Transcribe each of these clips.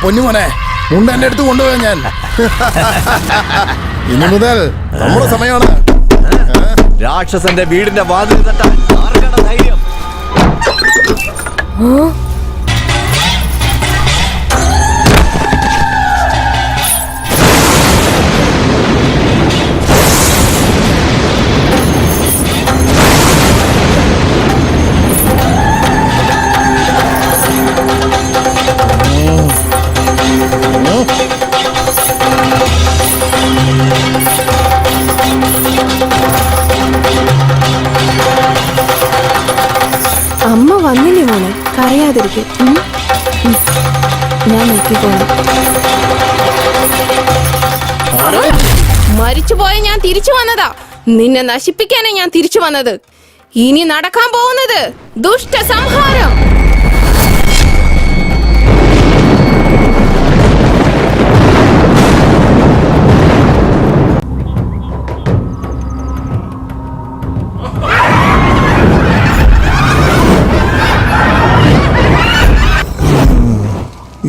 പൊന്നുമോനെ, മുണ്ട എന്റെ അടുത്ത് കൊണ്ടുപോയാ ഞാൻ. ഇനി മുതൽ നമ്മുടെ സമയമാണ്. രാക്ഷസന്റെ വീടിന്റെ വാതിൽ തട്ടാൻ ആർക്കാണ് ധൈര്യം? അമ്മ വന്നില്ലേ മോളെ, കരയാതിരിക്കും. ഞാൻ നോക്കിക്കോളാം. മരിച്ചുപോയ ഞാൻ തിരിച്ചു വന്നതാ. നിന്നെ നശിപ്പിക്കാനാ ഞാൻ തിരിച്ചു വന്നത്. ഇനി നടക്കാൻ പോകുന്നത് ദുഷ്ട സംഹാരം.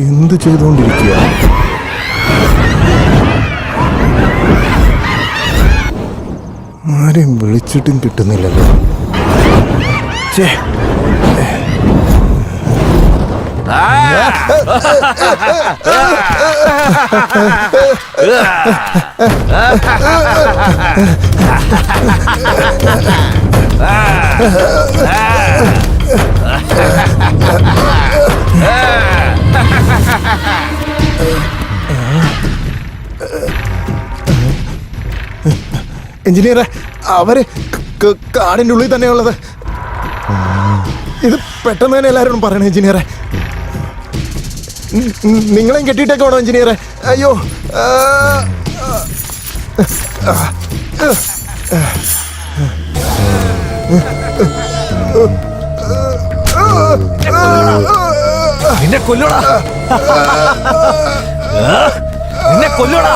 എന്ത് ചെയ്തുകൊണ്ടിരിക്കുക? ആരെയും വിളിച്ചിട്ടും കിട്ടുന്നില്ലല്ലോ. എഞ്ചിനീയറെ, അവര് കാടിന്റെ ഉള്ളിൽ തന്നെയുള്ളത്. ഇത് പെട്ടെന്ന് തന്നെ എല്ലാവരോടും പറയണം എഞ്ചിനീയറെ. നിങ്ങളെയും കെട്ടിയിട്ടൊക്കെ വേണോ എഞ്ചിനീയറെ? അയ്യോ, നിന്നെ കൊല്ലോടാ, നിന്നെ കൊല്ലോടാ.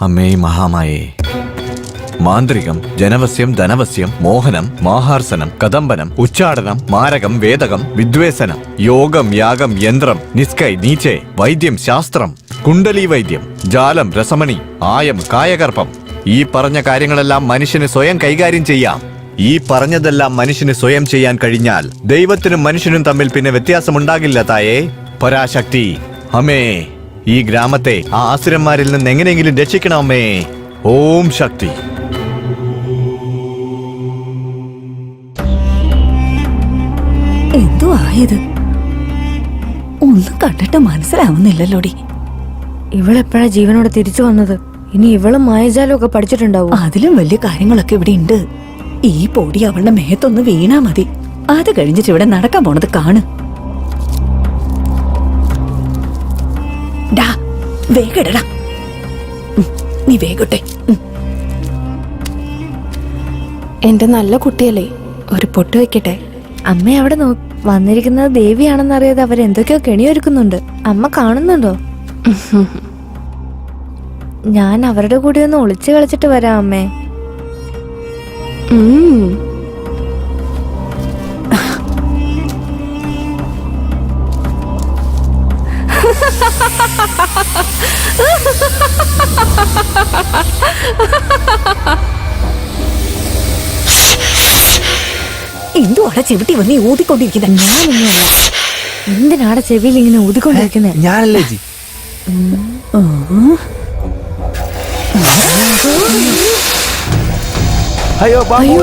അമ്മേ മഹാമായേ, മാന്ത്രികം, ജനവസ്യം, ധനവസ്യം, മോഹനം, മാഹാർസനം, കദംബനം, ഉച്ചാടനം, മാരകം, വേദകം, വിദ്വേസനം, യോഗം, യാഗം, യന്ത്രം, നിസ്കൈ, നീച്ചെ, വൈദ്യം, ശാസ്ത്രം, കുണ്ടലി വൈദ്യം, ജാലം, രസമണി, ആയം, കായകർപ്പം. ഈ പറഞ്ഞ കാര്യങ്ങളെല്ലാം മനുഷ്യന് സ്വയം കൈകാര്യം ചെയ്യാം. ഈ പറഞ്ഞതെല്ലാം മനുഷ്യന് സ്വയം ചെയ്യാൻ കഴിഞ്ഞാൽ ദൈവത്തിനും മനുഷ്യനും തമ്മിൽ പിന്നെ വ്യത്യാസമുണ്ടാകില്ല തായേ. പരാശക്തി അമ്മേ, ഈ ഗ്രാമത്തെ ആ ആസുരന്മാരിൽ നിന്ന് എങ്ങനെയെങ്കിലും രക്ഷിക്കണമേ. ഓം ശക്തി. എന്തോ ആയത് ഒന്നും കണ്ടിട്ട് മനസ്സിലാവുന്നില്ലല്ലോടി. ഇവളെപ്പോഴാ ജീവനോടെ തിരിച്ചു വന്നത്? ഇനി ഇവള് മായജാലമൊക്കെ പഠിച്ചിട്ടുണ്ടാവും. അതിലും വലിയ കാര്യങ്ങളൊക്കെ ഇവിടെ ഉണ്ട്. ഈ പൊടി അവളുടെ മേത്തൊന്ന് വീണാ മതി. അത് കഴിഞ്ഞിട്ട് ഇവിടെ നടക്കാൻ പോണത് കാണ്. ഡാ, വേഗടാ, നീ വേഗട്ടെ. എന്റെ നല്ല കുട്ടിയല്ലേ, ഒരു പൊട്ട് വെക്കട്ടെ. അമ്മ അവിടെ വന്നിരിക്കുന്നത് ദേവിയാണെന്നറിയാതെ അവരെന്തൊക്കെയോ കെണിയൊരുക്കുന്നുണ്ട്. അമ്മ കാണുന്നുണ്ടോ? ഞാൻ അവരുടെ കൂടെ ഒന്ന് ഒളിച്ചു കളിച്ചിട്ട് വരാം അമ്മേ. എന്തുവാടാ ചെവിട്ടി വന്ന് ഊതിക്കൊണ്ടിരിക്കുന്നത്? ഞാനൊന്നുമല്ല. എന്തിനാടെ ചെവിയിൽ ഇങ്ങനെ ഊതിക്കൊണ്ടിരിക്കുന്നത്? ഞാനല്ലേ ജി. അയ്യോ അയ്യോ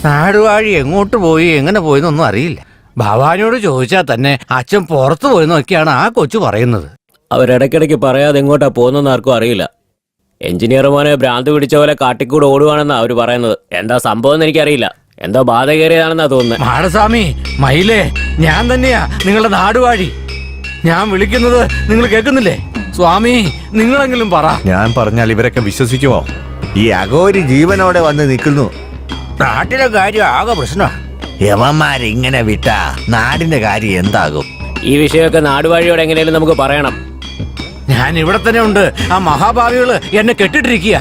നാടുവാഴി എങ്ങോട്ട് പോയി എങ്ങനെ പോയെന്നൊന്നും അറിയില്ല. ഭവാനിയോട് ചോദിച്ചാൽ തന്നെ അച്ഛൻ പുറത്തു പോയെന്നൊക്കെയാണ് ആ കൊച്ചു പറയുന്നത്. അവരിടയ്ക്കിടയ്ക്ക് പറയാതെ എങ്ങോട്ടാ പോകുന്നെന്ന് ആർക്കും അറിയില്ല. എഞ്ചിനീയർമാരെ ഭ്രാന്ത് പിടിച്ച പോലെ കാട്ടിക്കൂടെ ഓടുവാണെന്നാ അവര് പറയുന്നത്. എന്താ സംഭവം എന്ന് എനിക്കറിയില്ല. എന്തോ ബാധ കയറിയതാണെന്നാ തോന്നുന്നത്. മാടസ്വാമി, മയിലേ, ഞാൻ തന്നെയാ നിങ്ങളുടെ നാടുവാഴി. ഞാൻ വിളിക്കുന്നത് നിങ്ങൾ കേൾക്കുന്നില്ലേ? സ്വാമി, നിങ്ങളെങ്കിലും പറ. ഞാൻ പറഞ്ഞാൽ ഇവരൊക്കെ വിശ്വസിക്കുമോ? ഈ അഘോരി ജീവനോടെ വന്ന് നിൽക്കുന്നു. നാട്ടിലെ കാര്യം ആകെ പ്രശ്നമാണ്. യവന്മാരിങ്ങനെ വിട്ടാ നാടിന്റെ കാര്യം എന്താകും? ഈ വിഷയമൊക്കെ നാടുവാഴിയോട് എങ്ങനെയാലും നമുക്ക് പറയണം. ഞാൻ ഇവിടെ തന്നെ ഉണ്ട്. ആ മഹാഭാവികള് എന്നെ കെട്ടിട്ടിരിക്കുക.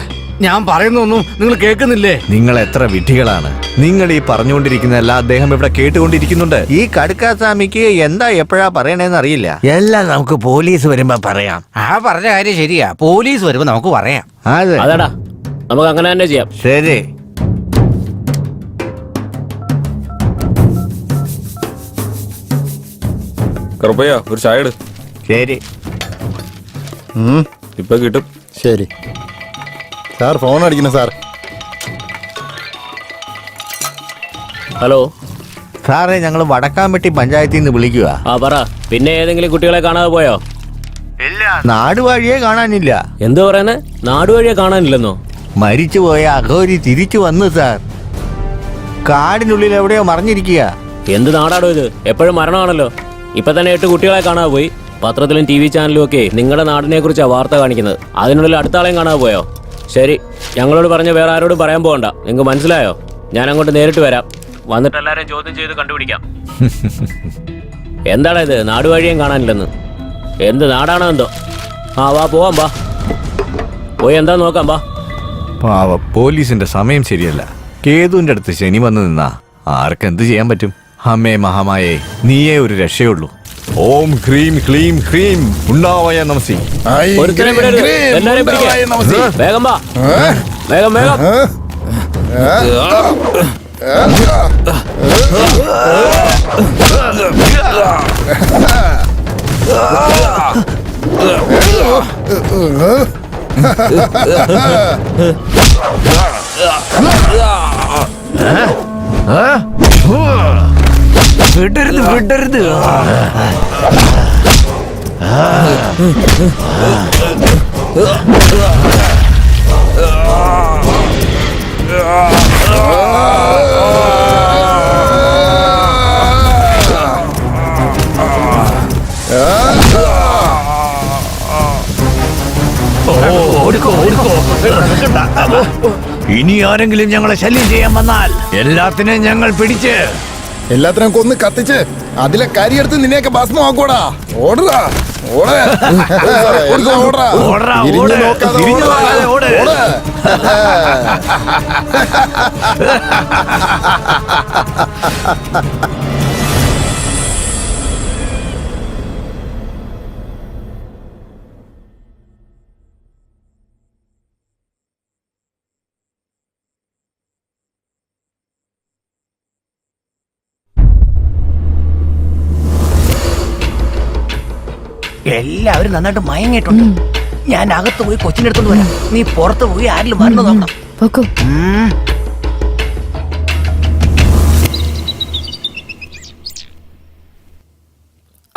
ഞാൻ പറയുന്നൊന്നും നിങ്ങൾ കേൾക്കുന്നില്ലേ? നിങ്ങൾ എത്ര വിഡ്ഢികളാണ്! നിങ്ങൾ ഈ പറഞ്ഞുകൊണ്ടിരിക്കുന്നതല്ല അദ്ദേഹം ഇവിടെ കേട്ടുകൊണ്ടിരിക്കുന്നുണ്ട്. ഈ കടുക്കാസ്വാമിക്ക് എന്താ എപ്പോഴാ പറയണേന്ന് അറിയില്ല. എല്ലാം നമുക്ക് പോലീസ് വരുമ്പോ പറയാം. ആ പറഞ്ഞ കാര്യം ശരിയാ. പോലീസ് വരുമ്പോ നമുക്ക് പറയാം. അതെ, അതാടാ, നമുക്ക് അങ്ങനെ തന്നെ ചെയ്യാം. ശരി. കറുപ്പയ്യ ഒരു ചായ ഇട്. ശരി. ഇപ്പൊ കിട്ടും. ശരി സാർ, ഫോൺ അടിക്കണം സാർ. ഹലോ സാറേ, ഞങ്ങൾ വടക്കാമ്പെട്ടി പഞ്ചായത്തിൽ നിന്ന് വിളിക്കുക. ആ പറ, പിന്നെ ഏതെങ്കിലും കുട്ടികളെ കാണാതെ പോയോ? ഇല്ല, നാടുവാഴിയെ കാണാനില്ല. എന്തു പറയുന്നേ? നാടുവഴിയെ കാണാനില്ലെന്നോ? മരിച്ചുപോയ അഘോരി തിരിച്ചു വന്നു സാർ. കാടിനുള്ളിൽ എവിടെയോ മറിഞ്ഞിരിക്കുക. എന്ത് നാടാടോ ഇത്? എപ്പോഴും മരണമാണല്ലോ. ഇപ്പൊ തന്നെ 8 കുട്ടികളെ കാണാതെ പോയി. പത്രത്തിലും TV ചാനലിലും ഒക്കെ നിങ്ങളുടെ നാടിനെ കുറിച്ചാ വാർത്ത കാണിക്കുന്നത്. അതിനുള്ളിൽ അടുത്ത ആളെയും കാണാതെ പോയോ? ശരി, ഞങ്ങളോട് പറഞ്ഞ വേറെ ആരോടും പറയാൻ പോകണ്ട. നിങ്ങൾക്ക് മനസ്സിലായോ? ഞാൻ അങ്ങോട്ട് നേരിട്ട് വരാം. വന്നിട്ട് എല്ലാരെയും ചോദ്യം ചെയ്ത് കണ്ടുപിടിക്കാം. എന്താടാ ഇത്? നാടുവഴിയും കാണാനില്ലെന്ന്. എന്ത് നാടാണോ എന്തോ? ആ വാ, പോവാം, വാ. പോയി എന്താ നോക്കാം, വാ. പാവ, പോലീസിന്റെ സമയം ശരിയല്ല. കേതുവിന്റെ അടുത്ത് ശനി വന്നു നിന്നാ ആർക്കെന്ത് ചെയ്യാൻ പറ്റും? അമ്മേ മഹാമായേ, നീയേ ഒരു രക്ഷയുള്ളൂ. ഓം ഹ്രീം ക്ലീം ഹ്രീം ഉണ്ടാവായ നമസി. ഒരുത്തനെ വിടരുത്. എല്ലാരെയും പിടിക്ക്. വേഗം വാ, വേഗം വേഗം. വിടരുത്, വിടരുത്. ഇനി ആരെങ്കിലും ഞങ്ങളെ ശല്യം ചെയ്യാൻ വന്നാൽ എല്ലാത്തിനെയും ഞങ്ങൾ പിടിച്ച് എല്ലാത്തിനും കൊന്ന് കത്തിച്ച് അതിലെ കരിയെടുത്ത് നിന്നെയൊക്കെ ഭസ്മമാക്കോടാ. ഓടുക, ഓടേ, ഓടാ, ഓടടാ, തിരിഞ്ഞു ഓട്. നോക്കാതെ തിരിഞ്ഞു ഓട്. നോക്കാതെ ഓട്. ഓട്. എല്ലാവരും നന്നായിട്ട് മയങ്ങിയിട്ടുണ്ട്. ഞാൻ അകത്ത് പോയി കൊച്ചിന്റെ അടുത്തോണ്ട് വരാം. നീ പുറത്ത് പോയി ആരിലും വരണോ നോക്കണം. പോക്കോ.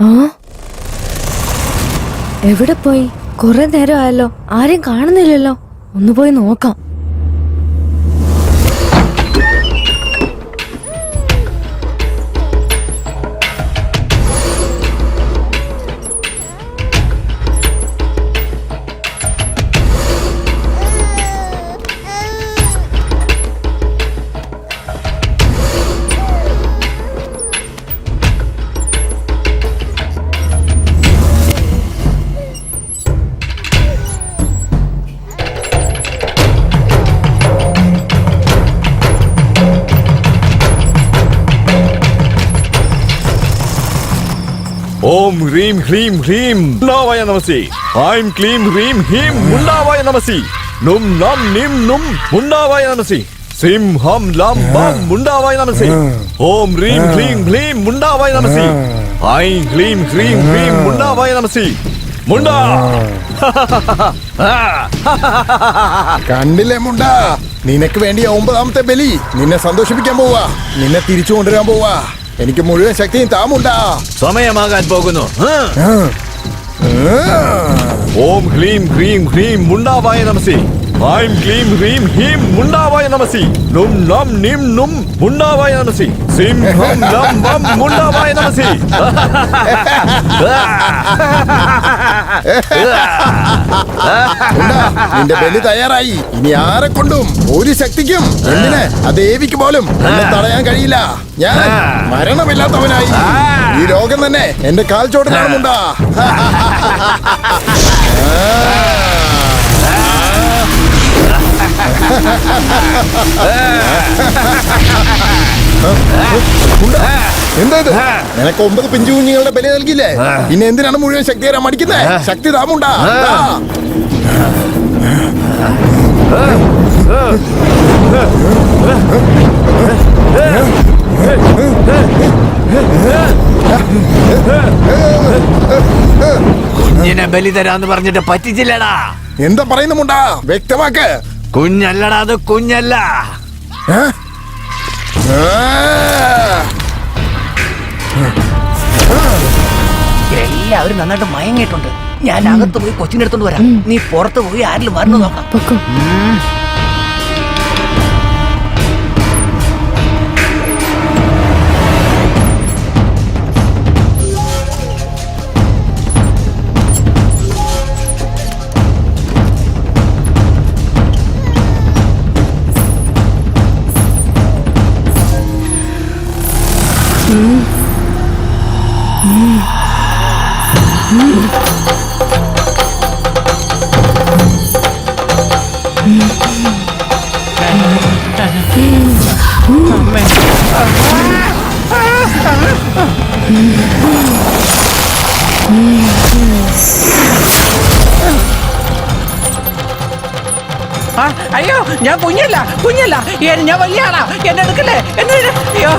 ആ, എവിടെ പോയി? കുറെ നേരം ആയല്ലോ, ആരെയും കാണുന്നില്ലല്ലോ. ഒന്ന് പോയി നോക്കാം. ഓം ഹ്രീം ഹ്രീം ഹ്രീം ഉണ്ടാവായ നമസി. ഐം ക്ലീം ഹ്രീം ഹീം ഉണ്ടാവായ നമസി. നും നം നിം നും ഉണ്ടാവായ നമസി. സിം ഹം ലം ബം ഉണ്ടാവായ നമസി. ഓം ഹ്രീം ഹ്രീം ഹ്രീം ഉണ്ടാവായ നമസി. ഐം ക്ലീം ഹ്രീം ഹ്രീം ഉണ്ടാവായ നമസി. മുണ്ടാ. കണ്ടില്ലേ മുണ്ട, നിനക്ക് വേണ്ടി 9ാമത്തെ ബലി. നിന്നെ സന്തോഷിപ്പിക്കാൻ പോവാ, നിന്നെ തിരിച്ചു കൊണ്ടുവരാൻ പോവാ. എനിക്ക് മുഴുവൻ ശക്തിയും താമുണ്ടാ. സമയമാകാൻ പോകുന്നു. ഓം ഹ്രീം ഹ്രീം ഹ്രീം ഉണ്ടാവായ നമസി. ഐം ക്ലീം ഹ്രീം ഹീം മുണ്ടാവായ നമസി നും നം നിം നും മുണ്ടാവായ നമസി സിം ഹം ലം വം മുണ്ടാവായ നമസി. ഉണ്ടാ, നിന്റെ ബലി തയ്യാറായി. ഇനി ആരെ കൊണ്ടും ഒരു ശക്തിക്കും എന്തിന് ആ ദേവിക്ക് പോലും എന്നെ തടയാൻ കഴിയില്ല. ഞാൻ മരണമില്ലാത്തവനായി. ഈ ലോകം തന്നെ എന്റെ കാൽ ചോട്ടിലാണുണ്ടാ. എന്താ ഇത്? നിനക്ക് 9 പിഞ്ചു കുഞ്ഞുങ്ങളുടെ ബലി നൽകിയില്ലേ? പിന്നെ എന്തിനാണ് മുഴുവൻ ശക്തി തരാൻ മടിക്കുന്നത്? ശക്തി താമുണ്ടാ. കുഞ്ഞിനെ ബലി തരാന്ന് പറഞ്ഞിട്ട് പറ്റിച്ചില്ലടാ. എന്താ പറയുന്നുമുണ്ടാ? വ്യക്തമാക്ക്. കുഞ്ഞല്ലടാ, അത് കുഞ്ഞല്ല. എല്ലാവരും നന്നായിട്ട് മയങ്ങിയിട്ടുണ്ട്. ഞാൻ അകത്ത് പോയി കൊച്ചിനെ എടുത്തോണ്ട് വരാം. നീ പുറത്ത് പോയി ആരിലും വരണോ നോക്കണം. പൊക്കോ. അയ്യോ, ഞാൻ കുഞ്ഞല്ല കുഞ്ഞല്ല, ഞാൻ വലിയ ആളാ. എന്നെ എടുക്കല്ലേ, എന്നെ അയ്യോ.